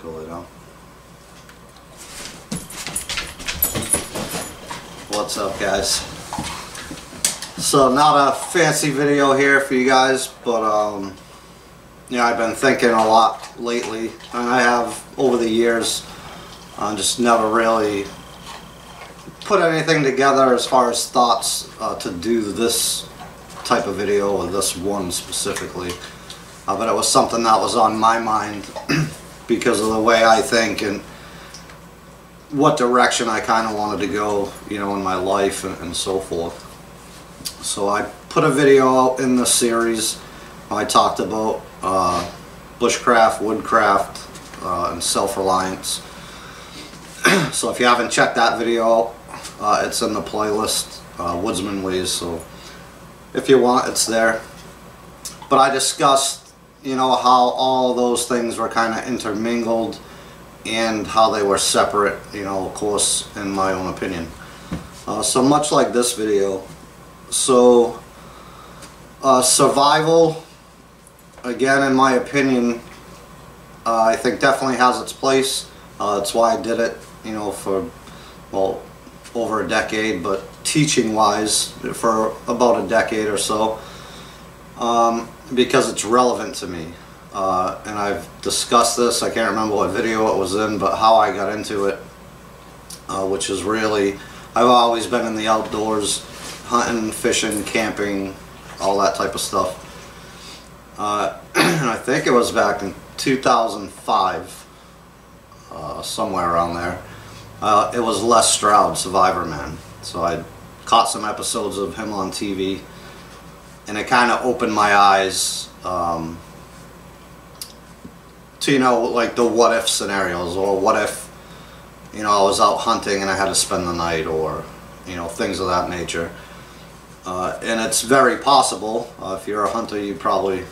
Go lay down. What's up, guys? So not a fancy video here for you guys, but you know, I've been thinking a lot lately, and I have over the years. Just never really put anything together as far as thoughts to do this type of video, or this one specifically. But it was something that was on my mind because of the way I think and what direction I kind of wanted to go, you know, in my life and so forth. So I put a video out in this series. I talked about bushcraft, woodcraft, and self-reliance. So if you haven't checked that video out, it's in the playlist, Woodsman Ways, so if you want, it's there. But I discussed, you know, how all those things were kind of intermingled and how they were separate, you know, of course, in my own opinion. So much like this video. So survival, again, in my opinion, I think definitely has its place. That's why I did it, you know, for, well, over a decade, but teaching wise for about a decade or so, because it's relevant to me. And I've discussed this, I can't remember what video it was in, but how I got into it, which is really, I've always been in the outdoors, hunting, fishing, camping, all that type of stuff. And I think it was back in 2005, somewhere around there. It was Les Stroud, Survivor Man. So I caught some episodes of him on TV, and it kind of opened my eyes to, you know, like the what if scenarios, or what if, you know, I was out hunting and I had to spend the night, or, you know, things of that nature. And it's very possible, if you're a hunter, you probably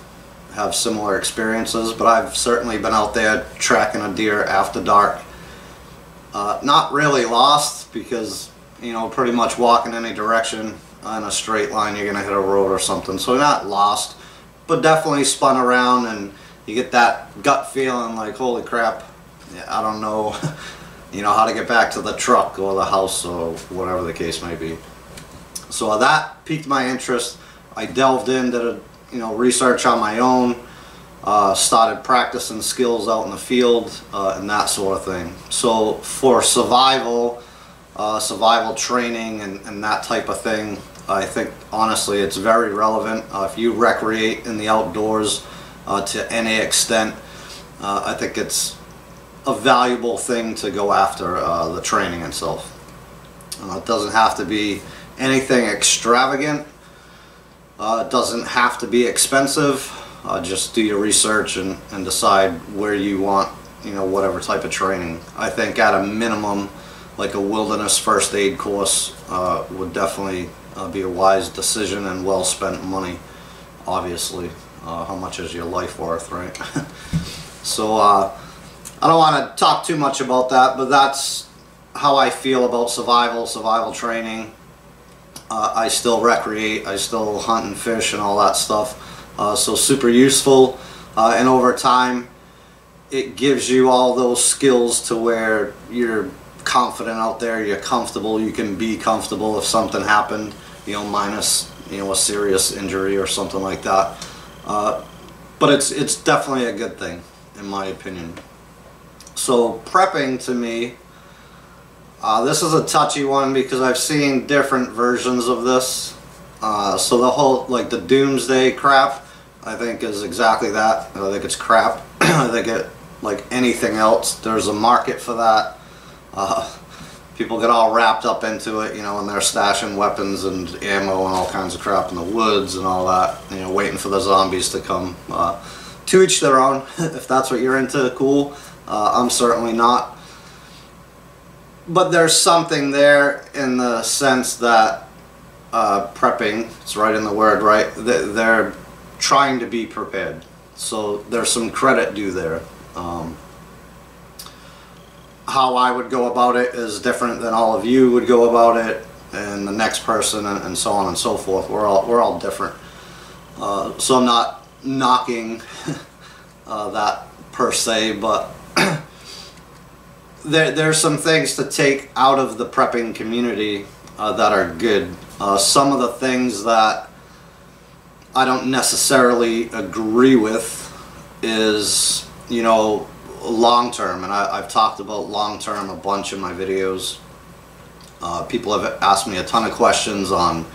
have similar experiences, but I've certainly been out there tracking a deer after dark. Not really lost, because, you know, pretty much walking any direction in a straight line, you're gonna hit a road or something, so not lost, but definitely spun around, and you get that gut feeling like, holy crap, I don't know, you know, how to get back to the truck or the house or whatever the case may be. So that piqued my interest. I delved into, you know, research on my own, started practicing skills out in the field, and that sort of thing. So for survival, survival training and that type of thing, I think honestly it's very relevant. If you recreate in the outdoors to any extent, I think it's a valuable thing to go after, the training itself. It doesn't have to be anything extravagant. It doesn't have to be expensive. Just do your research and decide where you want, you know, whatever type of training. I think at a minimum, like a wilderness first aid course would definitely be a wise decision and well spent money, obviously. How much is your life worth, right? So I don't want to talk too much about that, but that's how I feel about survival training. I still recreate, I still hunt and fish and all that stuff, so super useful, and over time it gives you all those skills to where you're confident out there, you're comfortable, you can be comfortable if something happened, you know, minus, you know, a serious injury or something like that. But it's definitely a good thing, in my opinion. So prepping, to me, this is a touchy one because I've seen different versions of this. So the whole, like, the doomsday crap, I think is exactly that. I think it's crap. I think it, like anything else, there's a market for that. People get all wrapped up into it, you know, and they're stashing weapons and ammo and all kinds of crap in the woods and all that, you know, waiting for the zombies to come. To each their own. If that's what you're into, cool. I'm certainly not. But there's something there in the sense that prepping, it's right in the word, right? They're trying to be prepared. So there's some credit due there. How I would go about it is different than all of you would go about it, and the next person, and so on and so forth. We're all different. So I'm not knocking that per se, but there's some things to take out of the prepping community that are good. Some of the things that I don't necessarily agree with is, you know, long term, and I've talked about long term a bunch in my videos. People have asked me a ton of questions on,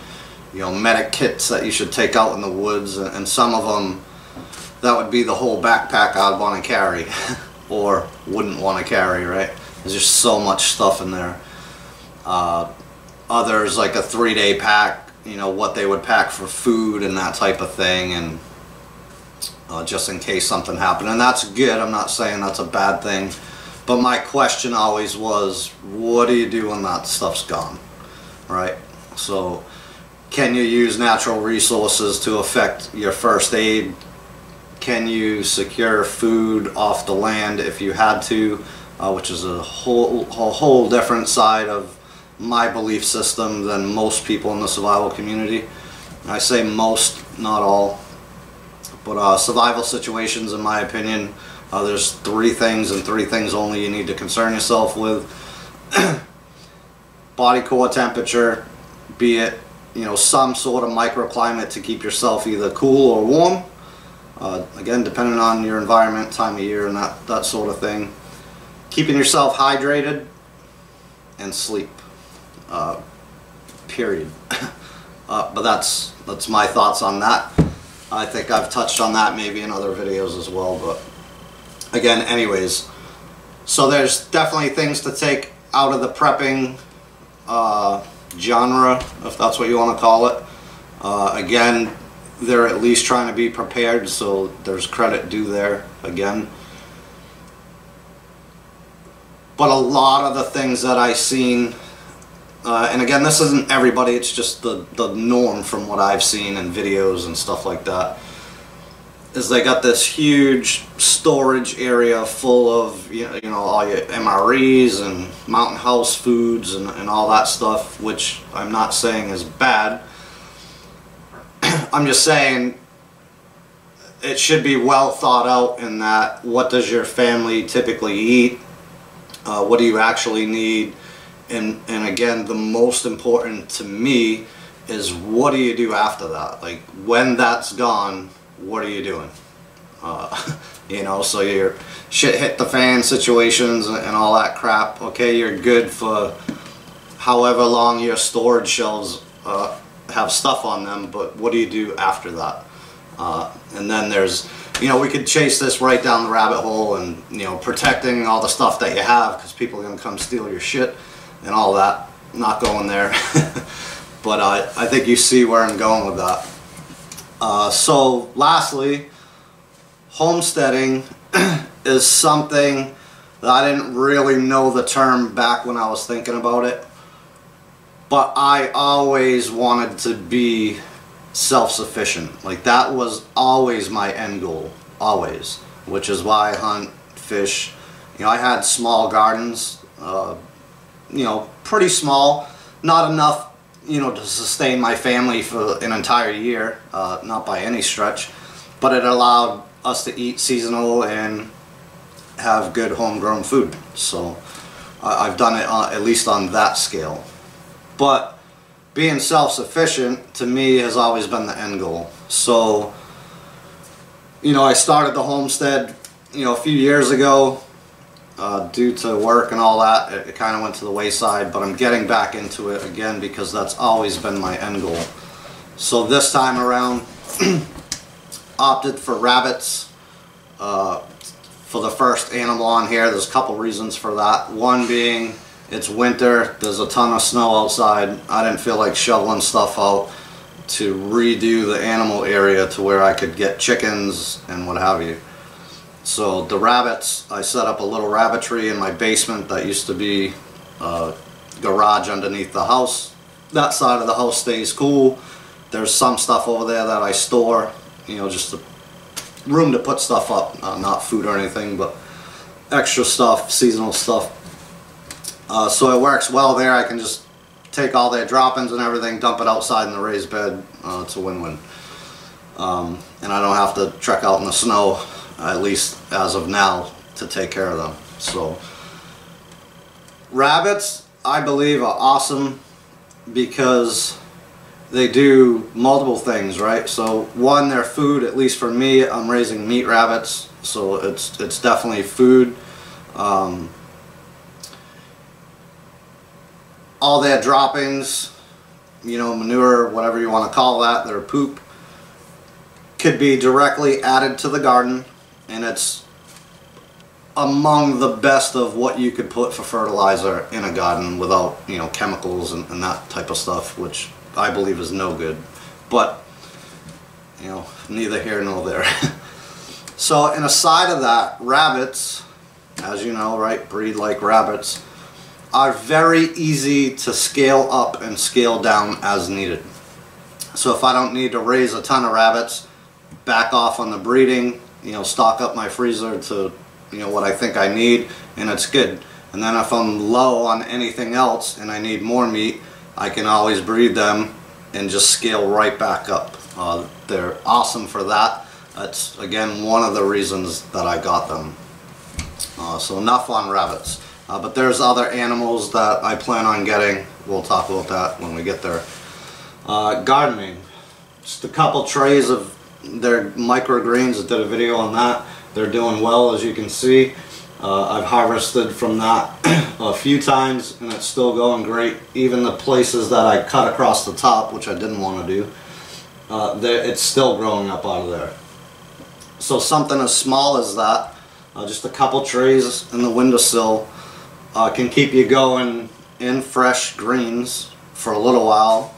you know, medic kits that you should take out in the woods, and some of them, that would be the whole backpack I'd want to carry or wouldn't want to carry, right? There's just so much stuff in there. Others, like a 3-day pack, you know, what they would pack for food and that type of thing, and just in case something happened. And that's good, I'm not saying that's a bad thing, but my question always was, what do you do when that stuff's gone, right? So can you use natural resources to affect your first aid? Can you secure food off the land if you had to, which is a whole different side of my belief system than most people in the survival community. I say most, not all, but survival situations, in my opinion, there's 3 things and 3 things only you need to concern yourself with. Body core temperature, be it, you know, some sort of microclimate to keep yourself either cool or warm. Again, depending on your environment, time of year, and that sort of thing. Keeping yourself hydrated, and sleep. Period. But that's my thoughts on that. I think I've touched on that maybe in other videos as well, but again, anyways, so there's definitely things to take out of the prepping genre, if that's what you want to call it. Again, they're at least trying to be prepared, so there's credit due there again. But a lot of the things that I've seen, and again, this isn't everybody, it's just the norm from what I've seen in videos and stuff like that, is they got this huge storage area full of, you know, all your MREs and mountain house foods and all that stuff, which I'm not saying is bad. I'm just saying it should be well thought out in that, what does your family typically eat? What do you actually need? And again, the most important to me is, what do you do after that? Like, when that's gone, what are you doing? You know, so your shit hit the fan situations and all that crap, okay, you're good for however long your storage shelves have stuff on them, but what do you do after that? And then there's, you know, we could chase this right down the rabbit hole, and, you know, protecting all the stuff that you have, because people are going to come steal your shit and all that. Not going there. But I think you see where I'm going with that. So lastly, homesteading is something that I didn't really know the term back when I was thinking about it, but I always wanted to be self-sufficient. Like, that was always my end goal, always, which is why I hunt, fish. You know, I had small gardens, you know, pretty small, not enough, you know, to sustain my family for an entire year, not by any stretch, but it allowed us to eat seasonal and have good homegrown food. So I've done it at least on that scale. But being self-sufficient to me has always been the end goal. So, you know, I started the homestead, you know, a few years ago. Due to work and all that, it kind of went to the wayside, but I'm getting back into it again because that's always been my end goal. So this time around, opted for rabbits for the first animal on here. There's a couple reasons for that. One being, it's winter, there's a ton of snow outside. I didn't feel like shoveling stuff out to redo the animal area to where I could get chickens and what have you. So the rabbits, I set up a little rabbitry in my basement that used to be a garage underneath the house. That side of the house stays cool. There's some stuff over there that I store, you know, just a room to put stuff up, not food or anything, but extra stuff, seasonal stuff. So it works well there. I can just take all their droppings and everything, dump it outside in the raised bed. It's a win-win. And I don't have to trek out in the snow, at least as of now, to take care of them. So Rabbits, I believe, are awesome because they do multiple things, right? So one, they're food. At least for me, I'm raising meat rabbits, so it's definitely food. All their droppings, you know, manure, whatever you want to call that, their poop, could be directly added to the garden, and it's among the best of what you could put for fertilizer in a garden without, you know, chemicals and that type of stuff, which I believe is no good. But, you know, neither here nor there. So, and aside of that, rabbits, as you know, right, breed like rabbits, are very easy to scale up and scale down as needed. So if I don't need to raise a ton of rabbits, back off on the breeding, you know, stock up my freezer to, you know, what I think I need, and it's good. And then if I'm low on anything else and I need more meat, I can always breed them and just scale right back up. They're awesome for that. That's, again, one of the reasons that I got them. So enough on rabbits. But there's other animals that I plan on getting. We'll talk about that when we get there. Gardening. Just a couple trays of their microgreens. I did a video on that. They're doing well, as you can see. I've harvested from that a few times, and it's still going great. Even the places that I cut across the top, which I didn't want to do, it's still growing up out of there. So something as small as that, just a couple trays in the windowsill, can keep you going in fresh greens for a little while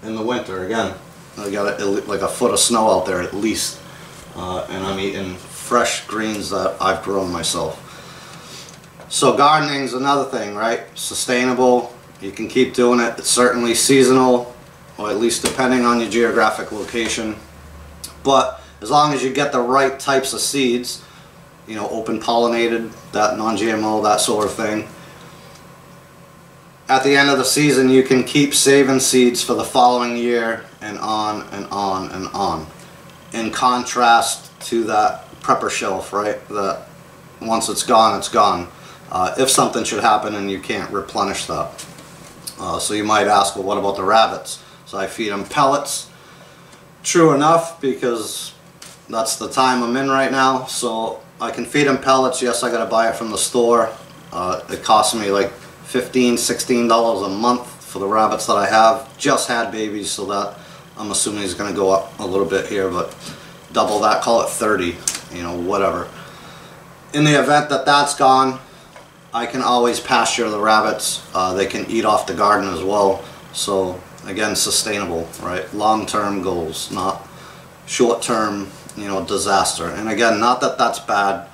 in the winter. Again, I got like a foot of snow out there at least, and I'm eating fresh greens that I've grown myself. So gardening is another thing, right? Sustainable. You can keep doing it. It's certainly seasonal, or at least depending on your geographic location. But as long as you get the right types of seeds, you know, open pollinated, that non-GMO, that sort of thing, at the end of the season you can keep saving seeds for the following year, and on and on and on. In contrast to that prepper shelf, right? That once it's gone, it's gone. If something should happen and you can't replenish that. So you might ask, well, what about the rabbits? So I feed them pellets. True enough, because that's the time I'm in right now. So I can feed them pellets. Yes, I got to buy it from the store. It costs me like $15, $16 a month for the rabbits that I have. Just had babies, so that I'm assuming is going to go up a little bit here, but double that, call it 30, you know, whatever. In the event that that's gone, I can always pasture the rabbits. They can eat off the garden as well. So again, sustainable, right? Long-term goals, not short-term, you know, disaster. And again, not that that's bad,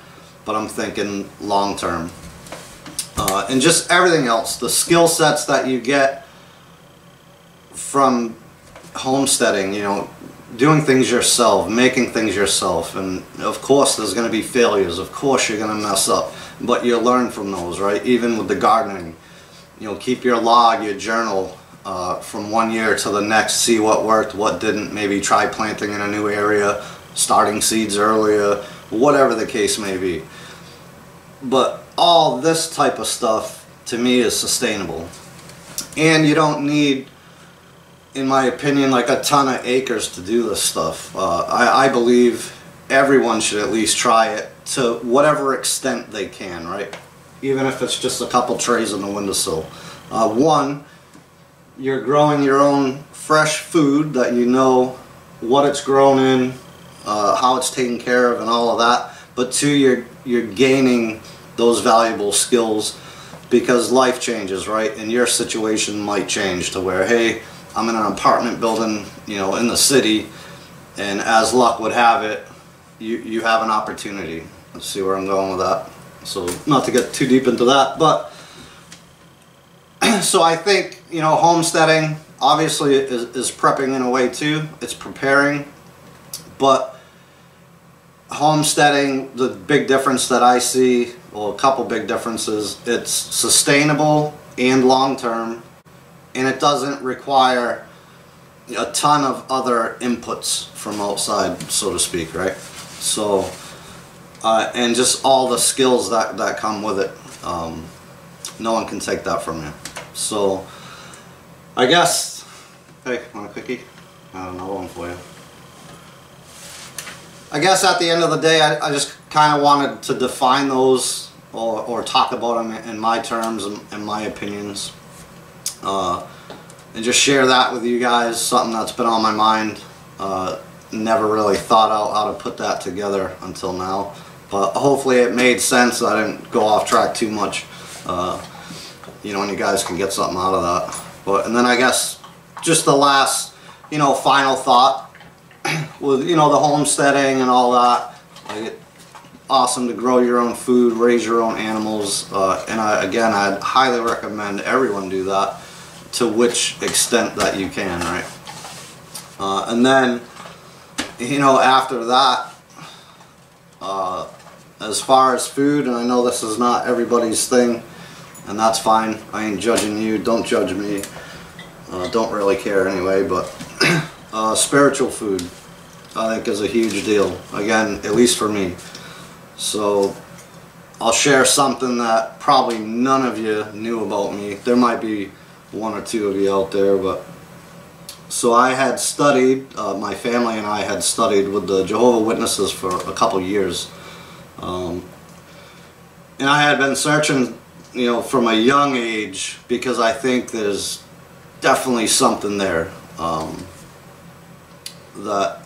but I'm thinking long-term. And just everything else, the skill sets that you get from homesteading, you know, doing things yourself, making things yourself, and of course there's going to be failures, of course you're going to mess up, but you learn from those, right? Even with the gardening, you know, keep your log, your journal, from one year to the next, see what worked, what didn't, maybe try planting in a new area, starting seeds earlier, whatever the case may be. But all this type of stuff to me is sustainable, and you don't need, in my opinion, like a ton of acres to do this stuff. I believe everyone should at least try it to whatever extent they can, right? Even if it's just a couple trays on the windowsill. One, you're growing your own fresh food that you know what it's grown in, how it's taken care of and all of that. But two, you're gaining those valuable skills, because life changes, right? And your situation might change to where, hey, I'm in an apartment building, you know, in the city, and as luck would have it, you have an opportunity. Let's see where I'm going with that. So not to get too deep into that, but so I think, you know, homesteading obviously is prepping in a way too. It's preparing, but homesteading, the big difference that I see, well, a couple big differences, it's sustainable and long-term, and it doesn't require a ton of other inputs from outside, so to speak, right? So, and just all the skills that come with it. no one can take that from you. So I guess, hey, want a cookie? I have another one for you. I guess at the end of the day, I just kind of wanted to define those or talk about them in my terms and my opinions. And just share that with you guys, something that's been on my mind. Never really thought out how to put that together until now. But hopefully it made sense. I didn't go off track too much. You know, and you guys can get something out of that. And then I guess just the last, you know, final thought with, you know, the homesteading and all that. Like, awesome to grow your own food, raise your own animals, and I'd highly recommend everyone do that to which extent that you can, right? And then, you know, after that, as far as food, and I know this is not everybody's thing, and that's fine. I ain't judging you. Don't judge me. Don't really care anyway, but spiritual food, I think, is a huge deal. Again, at least for me. So I'll share something that probably none of you knew about me. There might be one or two of you out there, but so I had studied, my family and I had studied with the Jehovah's Witnesses for a couple years, and I had been searching, you know, from a young age, because I think there's definitely something there that,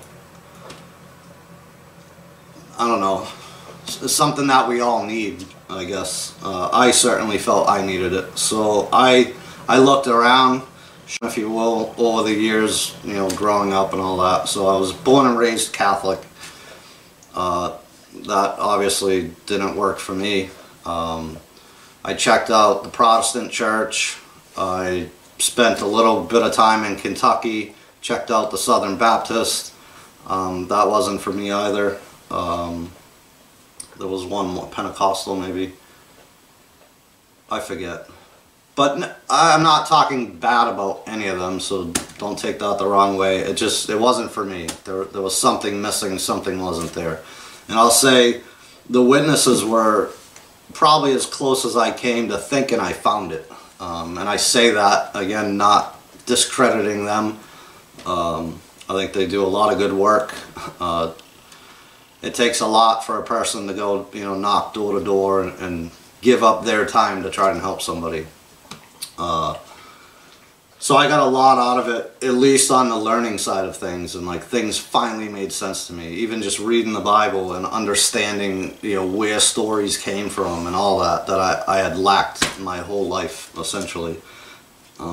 I don't know, something that we all need, I guess. I certainly felt I needed it. So I looked around, if you will, over the years, you know, growing up and all that. So I was born and raised Catholic. That obviously didn't work for me. I checked out the Protestant church. I spent a little bit of time in Kentucky, checked out the Southern Baptist. That wasn't for me either. There was one more, Pentecostal maybe. I forget. But I'm not talking bad about any of them, so don't take that the wrong way. It wasn't for me. There was something missing, something wasn't there. And I'll say the witnesses were probably as close as I came to thinking I found it. And I say that, again, not discrediting them. I think they do a lot of good work. It takes a lot for a person to go, you know, knock door to door and give up their time to try and help somebody. So I got a lot out of it, at least on the learning side of things, and like things finally made sense to me. Even just reading the Bible and understanding, you know, where stories came from and all that I had lacked my whole life, essentially.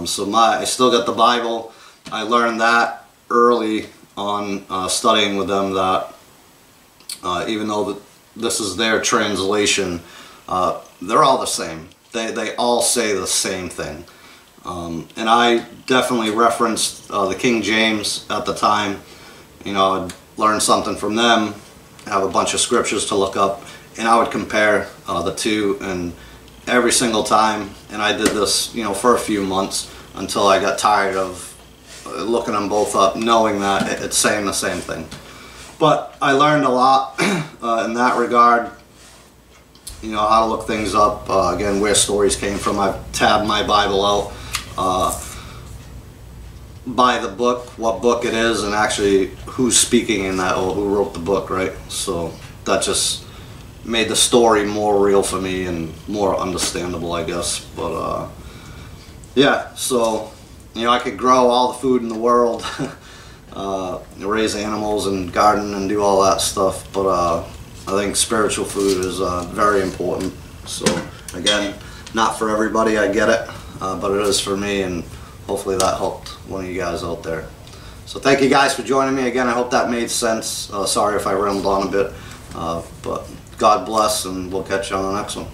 So I still got the Bible. I learned that early on, studying with them, that even though this is their translation, they're all the same. They all say the same thing. And I definitely referenced the King James at the time. You know, I'd learn something from them, have a bunch of scriptures to look up, and I would compare the two, and every single time, and I did this, you know, for a few months until I got tired of looking them both up, knowing that it's saying the same thing. But I learned a lot in that regard. You know, how to look things up, again, where stories came from. I've tabbed my Bible out by the book, what book it is, and actually who's speaking in that, or who wrote the book, right? So that just made the story more real for me and more understandable, I guess. But yeah, so, you know, I could grow all the food in the world, raise animals and garden and do all that stuff, but I think spiritual food is very important. So again, not for everybody, I get it, but it is for me, and hopefully that helped one of you guys out there. So thank you guys for joining me again. I hope that made sense. Sorry if I rambled on a bit, but God bless, and we'll catch you on the next one.